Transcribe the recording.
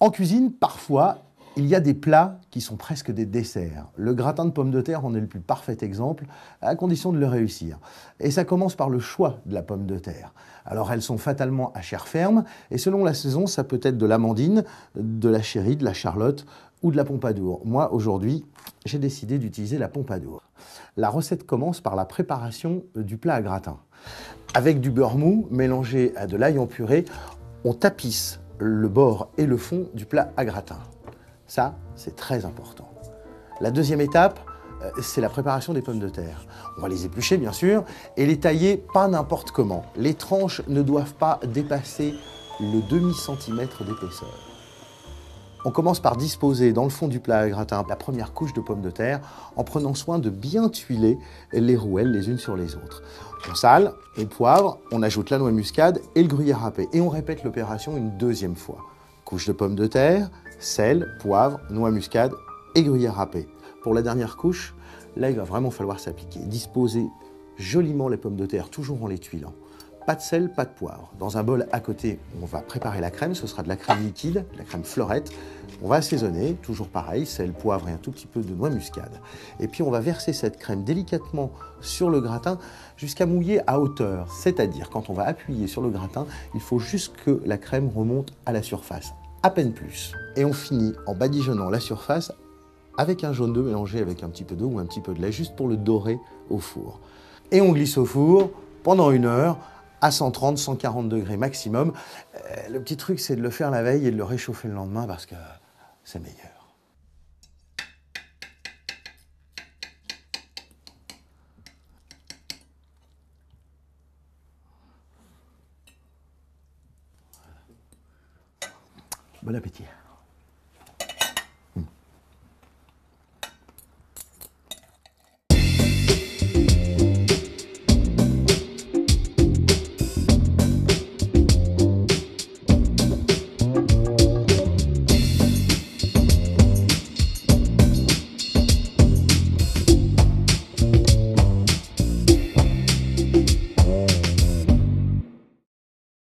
En cuisine, parfois, il y a des plats qui sont presque des desserts. Le gratin de pommes de terre en est le plus parfait exemple, à condition de le réussir. Et ça commence par le choix de la pomme de terre. Alors elles sont fatalement à chair ferme, et selon la saison, ça peut être de l'amandine, de la chérie, de la charlotte ou de la pompadour. Moi, aujourd'hui, j'ai décidé d'utiliser la pompadour. La recette commence par la préparation du plat à gratin. Avec du beurre mou mélangé à de l'ail en purée, on tapisse le bord et le fond du plat à gratin. Ça, c'est très important. La deuxième étape, c'est la préparation des pommes de terre. On va les éplucher, bien sûr, et les tailler pas n'importe comment. Les tranches ne doivent pas dépasser le demi-centimètre d'épaisseur. On commence par disposer dans le fond du plat à gratin la première couche de pommes de terre en prenant soin de bien tuiler les rouelles les unes sur les autres. On sale, on poivre, on ajoute la noix muscade et le gruyère râpé. Et on répète l'opération une deuxième fois. Couche de pommes de terre, sel, poivre, noix muscade et gruyère râpé. Pour la dernière couche, là il va vraiment falloir s'appliquer. Disposer joliment les pommes de terre, toujours en les tuilant. Pas de sel, pas de poivre. Dans un bol à côté, on va préparer la crème. Ce sera de la crème liquide, de la crème fleurette. On va assaisonner, toujours pareil, sel, poivre et un tout petit peu de noix muscade. Et puis on va verser cette crème délicatement sur le gratin jusqu'à mouiller à hauteur. C'est-à-dire, quand on va appuyer sur le gratin, il faut juste que la crème remonte à la surface, à peine plus. Et on finit en badigeonnant la surface avec un jaune d'œuf mélangé avec un petit peu d'eau ou un petit peu de lait, juste pour le dorer au four. Et on glisse au four pendant 1 heure, à 130, 140 degrés maximum. Le petit truc, c'est de le faire la veille et de le réchauffer le lendemain parce que c'est meilleur. Bon appétit.